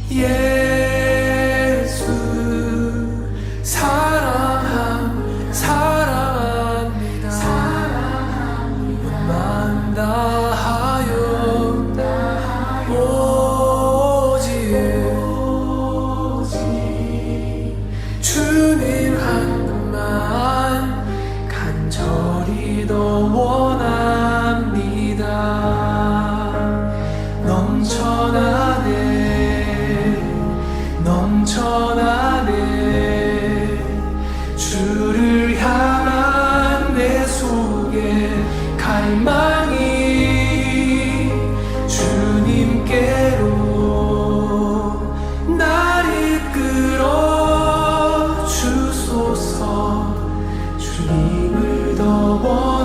예수 사랑합니다. 마음 다하여 오직 주님 한 분만 간절히 더 원합니다. 넘쳐나네 주를 향한 내 속에 갈망이 주님께로 날 이끌어 주소서. 주님을 더 원합니다.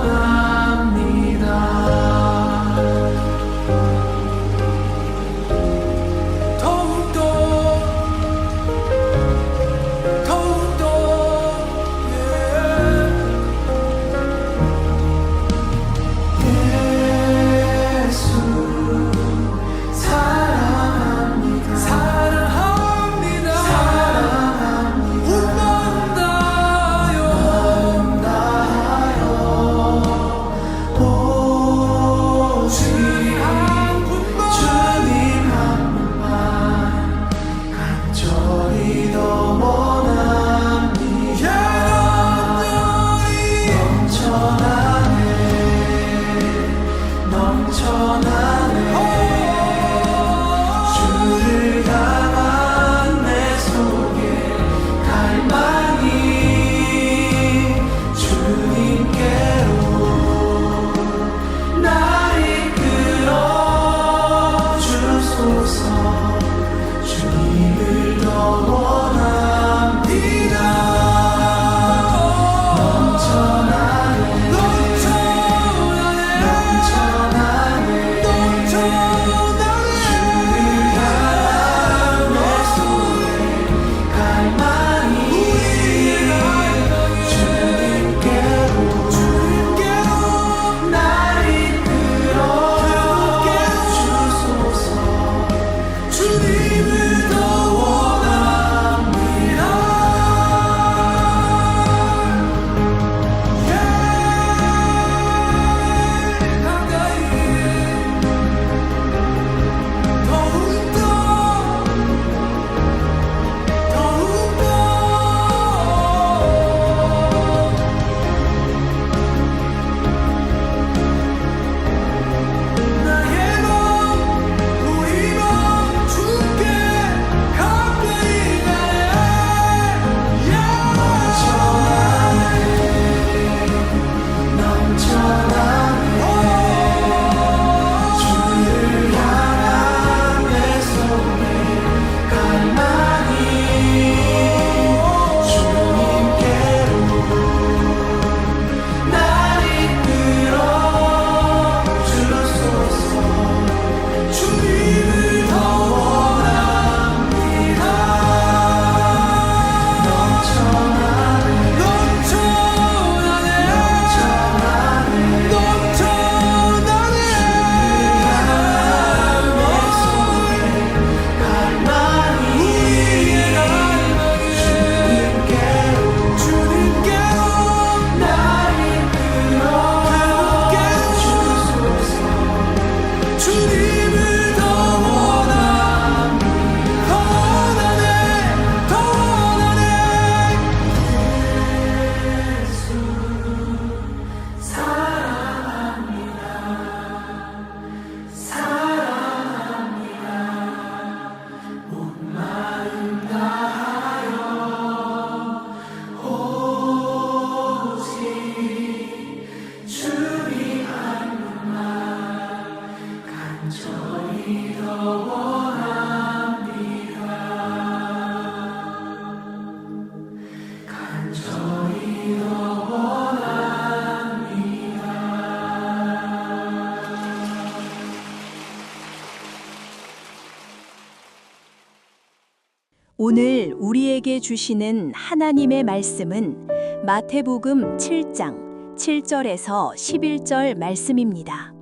오늘 우리에게 주시는 하나님의 말씀은 마태복음 7장 7절에서 11절 말씀입니다.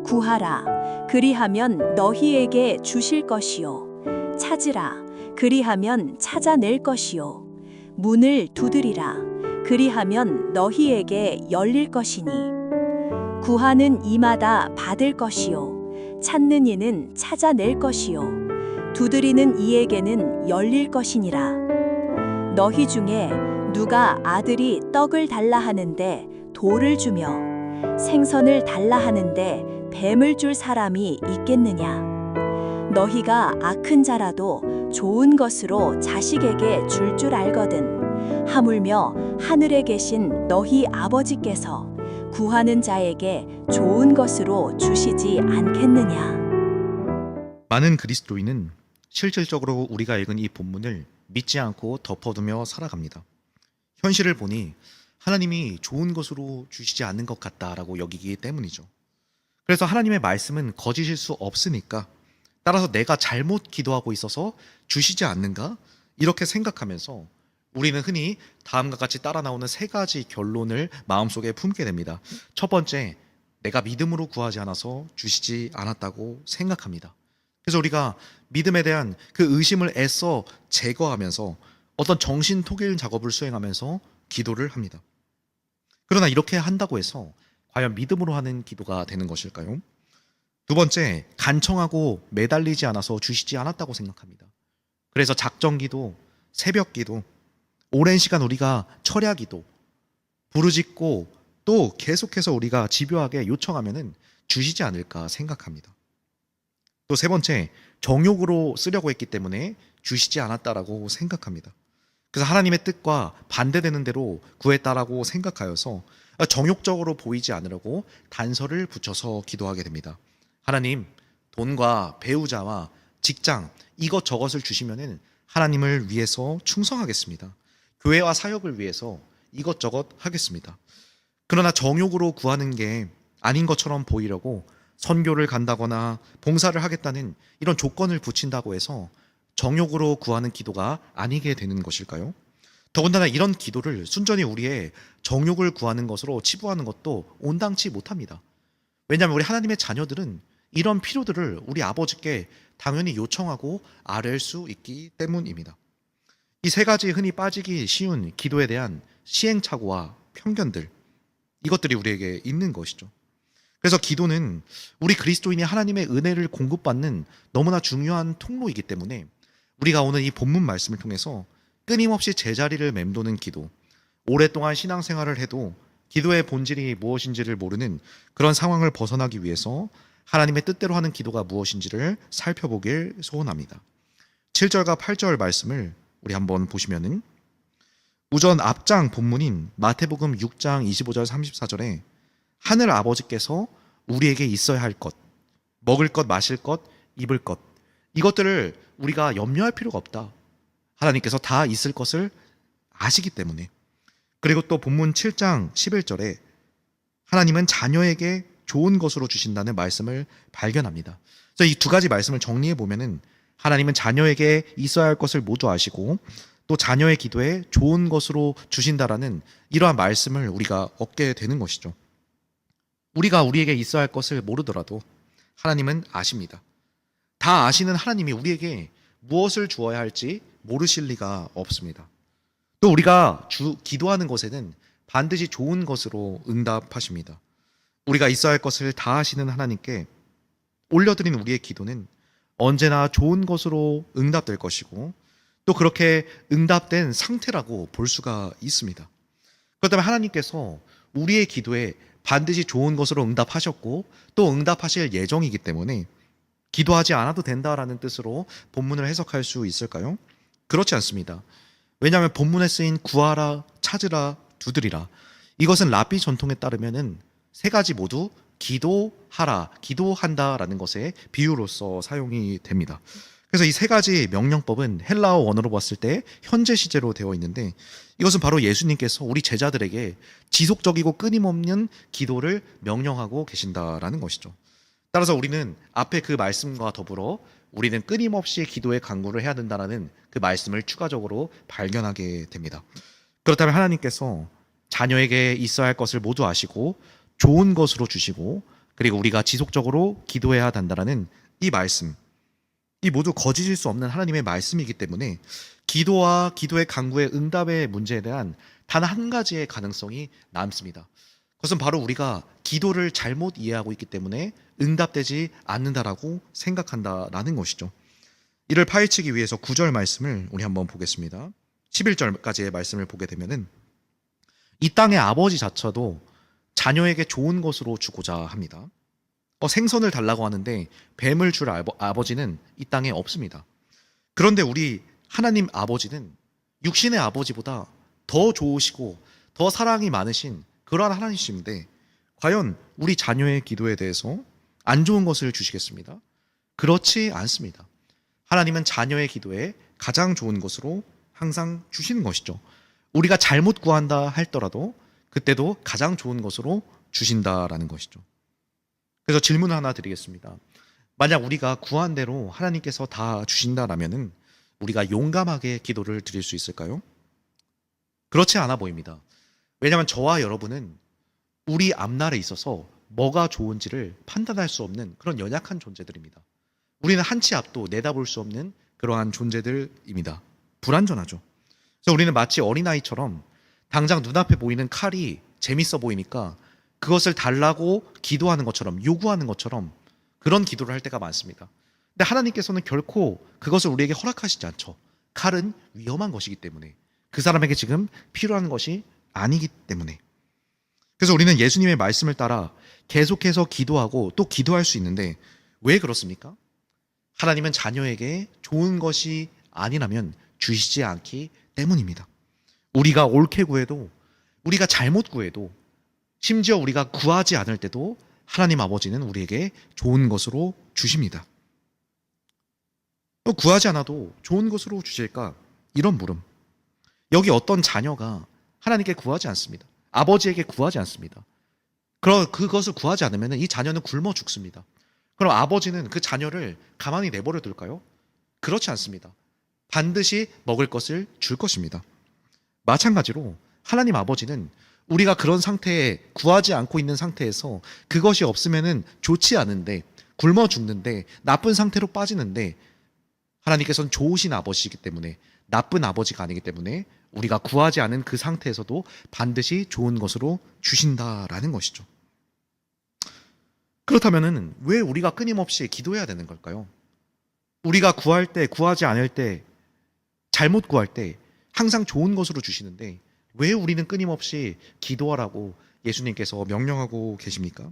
구하라, 그리하면 너희에게 주실 것이요 찾으라. 그리하면 찾아낼 것이요. 문을 두드리라. 그리하면 너희에게 열릴 것이니. 구하는 이마다 받을 것이요. 찾는 이는 찾아낼 것이요. 두드리는 이에게는 열릴 것이니라. 너희 중에 누가 아들이 떡을 달라 하는데 돌을 주며 생선을 달라 하는데 뱀을 줄 사람이 있겠느냐? 너희가 악한 자라도 좋은 것으로 자식에게 줄 알거든. 하물며 하늘에 계신 너희 아버지께서 구하는 자에게 좋은 것으로 주시지 않겠느냐? 많은 그리스도인은 실질적으로 우리가 읽은 이 본문을 믿지 않고 덮어두며 살아갑니다. 현실을 보니 하나님이 좋은 것으로 주시지 않는 것 같다라고 여기기 때문이죠. 그래서 하나님의 말씀은 거짓일 수 없으니까, 따라서 내가 잘못 기도하고 있어서 주시지 않는가? 이렇게 생각하면서 우리는 흔히 다음과 같이 따라 나오는 세 가지 결론을 마음속에 품게 됩니다. 첫 번째, 내가 믿음으로 구하지 않아서 주시지 않았다고 생각합니다. 그래서 우리가 믿음에 대한 그 의심을 애써 제거하면서 어떤 정신 토길 작업을 수행하면서 기도를 합니다. 그러나 이렇게 한다고 해서 과연 믿음으로 하는 기도가 되는 것일까요? 두 번째, 간청하고 매달리지 않아서 주시지 않았다고 생각합니다. 그래서 작정기도, 새벽기도, 오랜 시간 우리가 철야기도, 부르짖고 또 계속해서 우리가 집요하게 요청하면은 주시지 않을까 생각합니다. 또 세 번째, 정욕으로 쓰려고 했기 때문에 주시지 않았다라고 생각합니다. 그래서 하나님의 뜻과 반대되는 대로 구했다라고 생각하여서 정욕적으로 보이지 않으려고 단서를 붙여서 기도하게 됩니다. 하나님, 돈과 배우자와 직장 이것저것을 주시면은 하나님을 위해서 충성하겠습니다. 교회와 사역을 위해서 이것저것 하겠습니다. 그러나 정욕으로 구하는 게 아닌 것처럼 보이려고 선교를 간다거나 봉사를 하겠다는 이런 조건을 붙인다고 해서 정욕으로 구하는 기도가 아니게 되는 것일까요? 더군다나 이런 기도를 순전히 우리의 정욕을 구하는 것으로 치부하는 것도 온당치 못합니다. 왜냐하면 우리 하나님의 자녀들은 이런 필요들을 우리 아버지께 당연히 요청하고 아뢰 수 있기 때문입니다. 이 세 가지 흔히 빠지기 쉬운 기도에 대한 시행착오와 편견들, 이것들이 우리에게 있는 것이죠. 그래서 기도는 우리 그리스도인이 하나님의 은혜를 공급받는 너무나 중요한 통로이기 때문에 우리가 오늘 이 본문 말씀을 통해서 끊임없이 제자리를 맴도는 기도, 오랫동안 신앙생활을 해도 기도의 본질이 무엇인지를 모르는 그런 상황을 벗어나기 위해서 하나님의 뜻대로 하는 기도가 무엇인지를 살펴보길 소원합니다. 7절과 8절 말씀을 우리 한번 보시면은, 우선 앞장 본문인 마태복음 6장 25절 34절에 하늘 아버지께서 우리에게 있어야 할 것, 먹을 것, 마실 것, 입을 것, 이것들을 우리가 염려할 필요가 없다. 하나님께서 다 있을 것을 아시기 때문에. 그리고 또 본문 7장 11절에 하나님은 자녀에게 좋은 것으로 주신다는 말씀을 발견합니다. 그래서 이 두 가지 말씀을 정리해 보면은 하나님은 자녀에게 있어야 할 것을 모두 아시고 또 자녀의 기도에 좋은 것으로 주신다라는 이러한 말씀을 우리가 얻게 되는 것이죠. 우리가 우리에게 있어야 할 것을 모르더라도 하나님은 아십니다. 다 아시는 하나님이 우리에게 무엇을 주어야 할지 모르실 리가 없습니다. 또 우리가 기도하는 것에는 반드시 좋은 것으로 응답하십니다. 우리가 있어야 할 것을 다 아시는 하나님께 올려드린 우리의 기도는 언제나 좋은 것으로 응답될 것이고 또 그렇게 응답된 상태라고 볼 수가 있습니다. 그렇기 때문에 하나님께서 우리의 기도에 반드시 좋은 것으로 응답하셨고 또 응답하실 예정이기 때문에 기도하지 않아도 된다라는 뜻으로 본문을 해석할 수 있을까요? 그렇지 않습니다. 왜냐하면 본문에 쓰인 구하라, 찾으라, 두드리라, 이것은 랍비 전통에 따르면은 세 가지 모두 기도하라, 기도한다라는 것의 비유로서 사용이 됩니다. 그래서 이 세 가지 명령법은 헬라어 원어로 봤을 때 현재 시제로 되어 있는데, 이것은 바로 예수님께서 우리 제자들에게 지속적이고 끊임없는 기도를 명령하고 계신다라는 것이죠. 따라서 우리는 앞에 그 말씀과 더불어 우리는 끊임없이 기도의 간구를 해야 된다는 그 말씀을 추가적으로 발견하게 됩니다. 그렇다면 하나님께서 자녀에게 있어야 할 것을 모두 아시고 좋은 것으로 주시고 그리고 우리가 지속적으로 기도해야 한다는 이 말씀, 이 모두 거짓일 수 없는 하나님의 말씀이기 때문에 기도와 기도의 간구의 응답의 문제에 대한 단 한 가지의 가능성이 남습니다. 그것은 바로 우리가 기도를 잘못 이해하고 있기 때문에 응답되지 않는다라고 생각한다라는 것이죠. 이를 파헤치기 위해서 9절 말씀을 우리 한번 보겠습니다. 11절까지의 말씀을 보게 되면은 이 땅의 아버지 자체도 자녀에게 좋은 것으로 주고자 합니다. 생선을 달라고 하는데 뱀을 줄 아버지는 이 땅에 없습니다. 그런데 우리 하나님 아버지는 육신의 아버지보다 더 좋으시고 더 사랑이 많으신 그러한 하나님이신데 과연 우리 자녀의 기도에 대해서 안 좋은 것을 주시겠습니다? 그렇지 않습니다. 하나님은 자녀의 기도에 가장 좋은 것으로 항상 주시는 것이죠. 우리가 잘못 구한다 할더라도 그때도 가장 좋은 것으로 주신다라는 것이죠. 그래서 질문 하나 드리겠습니다. 만약 우리가 구한 대로 하나님께서 다 주신다라면은 우리가 용감하게 기도를 드릴 수 있을까요? 그렇지 않아 보입니다. 왜냐하면 저와 여러분은 우리 앞날에 있어서 뭐가 좋은지를 판단할 수 없는 그런 연약한 존재들입니다. 우리는 한 치 앞도 내다볼 수 없는 그러한 존재들입니다. 불완전하죠. 그래서 우리는 마치 어린아이처럼 당장 눈앞에 보이는 칼이 재밌어 보이니까 그것을 달라고 기도하는 것처럼 요구하는 것처럼 그런 기도를 할 때가 많습니다. 근데 하나님께서는 결코 그것을 우리에게 허락하시지 않죠. 칼은 위험한 것이기 때문에 그 사람에게 지금 필요한 것이 아니기 때문에. 그래서 우리는 예수님의 말씀을 따라 계속해서 기도하고 또 기도할 수 있는데 왜 그렇습니까? 하나님은 자녀에게 좋은 것이 아니라면 주시지 않기 때문입니다. 우리가 옳게 구해도 우리가 잘못 구해도 심지어 우리가 구하지 않을 때도 하나님 아버지는 우리에게 좋은 것으로 주십니다. 또 구하지 않아도 좋은 것으로 주실까? 이런 물음. 여기 어떤 자녀가 하나님께 구하지 않습니다. 아버지에게 구하지 않습니다. 그것을 구하지 않으면 이 자녀는 굶어 죽습니다. 그럼 아버지는 그 자녀를 가만히 내버려 둘까요? 그렇지 않습니다. 반드시 먹을 것을 줄 것입니다. 마찬가지로 하나님 아버지는 우리가 그런 상태에 구하지 않고 있는 상태에서 그것이 없으면은 좋지 않은데 굶어 죽는데 나쁜 상태로 빠지는데 하나님께서는 좋으신 아버지이기 때문에 나쁜 아버지가 아니기 때문에 우리가 구하지 않은 그 상태에서도 반드시 좋은 것으로 주신다라는 것이죠. 그렇다면은 왜 우리가 끊임없이 기도해야 되는 걸까요? 우리가 구할 때, 구하지 않을 때, 잘못 구할 때 항상 좋은 것으로 주시는데 왜 우리는 끊임없이 기도하라고 예수님께서 명령하고 계십니까?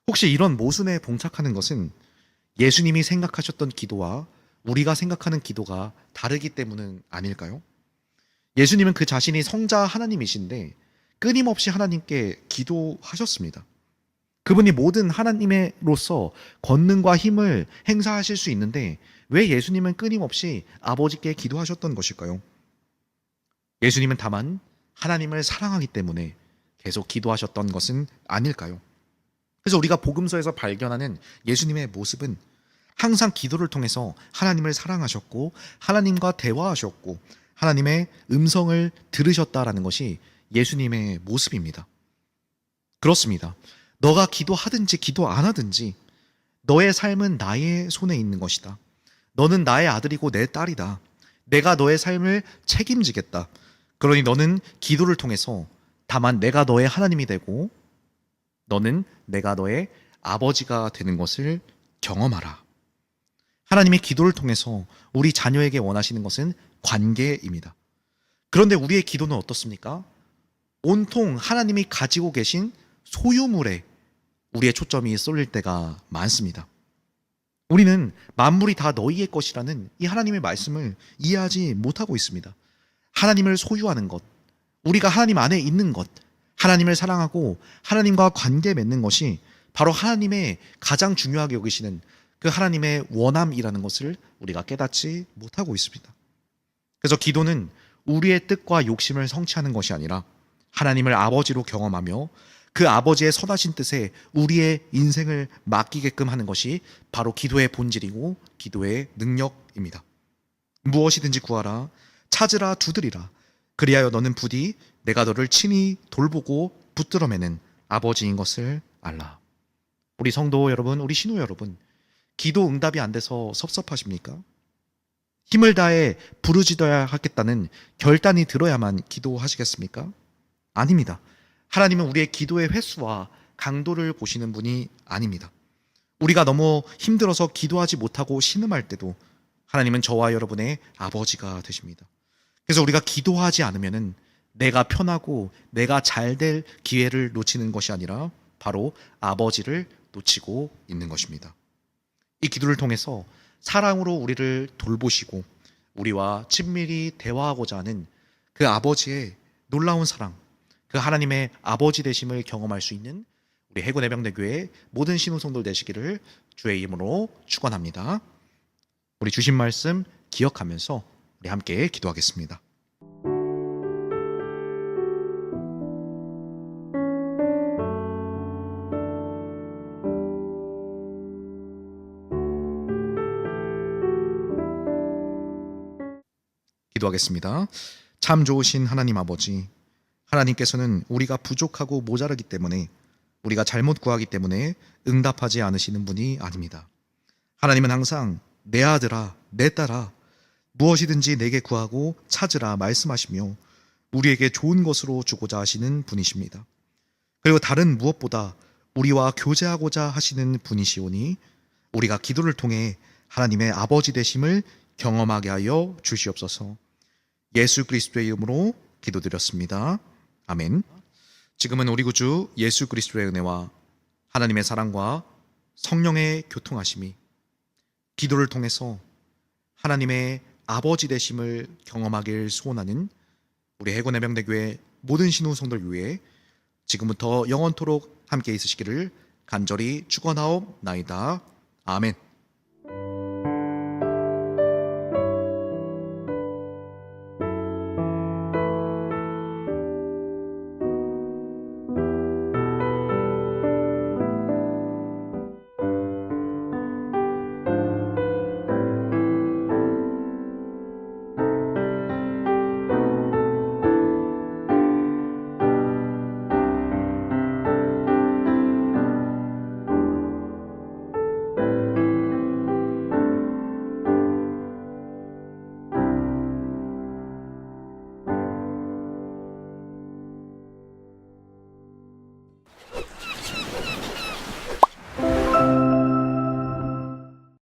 혹시 이런 모순에 봉착하는 것은 예수님이 생각하셨던 기도와 우리가 생각하는 기도가 다르기 때문은 아닐까요? 예수님은 그 자신이 성자 하나님이신데 끊임없이 하나님께 기도하셨습니다. 그분이 모든 하나님으로서 권능과 힘을 행사하실 수 있는데 왜 예수님은 끊임없이 아버지께 기도하셨던 것일까요? 예수님은 다만 하나님을 사랑하기 때문에 계속 기도하셨던 것은 아닐까요? 그래서 우리가 복음서에서 발견하는 예수님의 모습은 항상 기도를 통해서 하나님을 사랑하셨고 하나님과 대화하셨고 하나님의 음성을 들으셨다라는 것이 예수님의 모습입니다. 그렇습니다. 너가 기도하든지 기도 안 하든지 너의 삶은 나의 손에 있는 것이다. 너는 나의 아들이고 내 딸이다. 내가 너의 삶을 책임지겠다. 그러니 너는 기도를 통해서 다만 내가 너의 하나님이 되고 너는 내가 너의 아버지가 되는 것을 경험하라. 하나님의 기도를 통해서 우리 자녀에게 원하시는 것은 관계입니다. 그런데 우리의 기도는 어떻습니까? 온통 하나님이 가지고 계신 소유물에 우리의 초점이 쏠릴 때가 많습니다. 우리는 만물이 다 너희의 것이라는 이 하나님의 말씀을 이해하지 못하고 있습니다. 하나님을 소유하는 것, 우리가 하나님 안에 있는 것, 하나님을 사랑하고 하나님과 관계 맺는 것이 바로 하나님의 가장 중요하게 여기시는 그 하나님의 원함이라는 것을 우리가 깨닫지 못하고 있습니다. 그래서 기도는 우리의 뜻과 욕심을 성취하는 것이 아니라 하나님을 아버지로 경험하며 그 아버지의 선하신 뜻에 우리의 인생을 맡기게끔 하는 것이 바로 기도의 본질이고 기도의 능력입니다. 무엇이든지 구하라, 찾으라, 두드리라. 그리하여 너는 부디 내가 너를 친히 돌보고 붙들어 매는 아버지인 것을 알라. 우리 성도 여러분, 우리 신우 여러분, 기도 응답이 안 돼서 섭섭하십니까? 힘을 다해 부르짖어야 하겠다는 결단이 들어야만 기도하시겠습니까? 아닙니다. 하나님은 우리의 기도의 횟수와 강도를 보시는 분이 아닙니다. 우리가 너무 힘들어서 기도하지 못하고 신음할 때도 하나님은 저와 여러분의 아버지가 되십니다. 그래서 우리가 기도하지 않으면은 내가 편하고 내가 잘 될 기회를 놓치는 것이 아니라 바로 아버지를 놓치고 있는 것입니다. 이 기도를 통해서 사랑으로 우리를 돌보시고 우리와 친밀히 대화하고자 하는 그 아버지의 놀라운 사랑, 그 하나님의 아버지 되심을 경험할 수 있는 우리 해군해병대교회 모든 신우성들 되시기를 주의 이름으로 축원합니다. 우리 주신 말씀 기억하면서 우리 함께 기도하겠습니다. 기도하겠습니다. 참 좋으신 하나님 아버지, 하나님께서는 우리가 부족하고 모자라기 때문에, 우리가 잘못 구하기 때문에 응답하지 않으시는 분이 아닙니다. 하나님은 항상 내 아들아, 내 딸아, 무엇이든지 내게 구하고 찾으라 말씀하시며 우리에게 좋은 것으로 주고자 하시는 분이십니다. 그리고 다른 무엇보다 우리와 교제하고자 하시는 분이시오니 우리가 기도를 통해 하나님의 아버지 되심을 경험하게 하여 주시옵소서. 예수 그리스도의 이름으로 기도드렸습니다. 아멘. 지금은 우리 구주 예수 그리스도의 은혜와 하나님의 사랑과 성령의 교통하심이 기도를 통해서 하나님의 아버지 되심을 경험하길 소원하는 우리 해군해병대교회 모든 신우성들 위해 지금부터 영원토록 함께 있으시기를 간절히 축원하옵나이다. 아멘.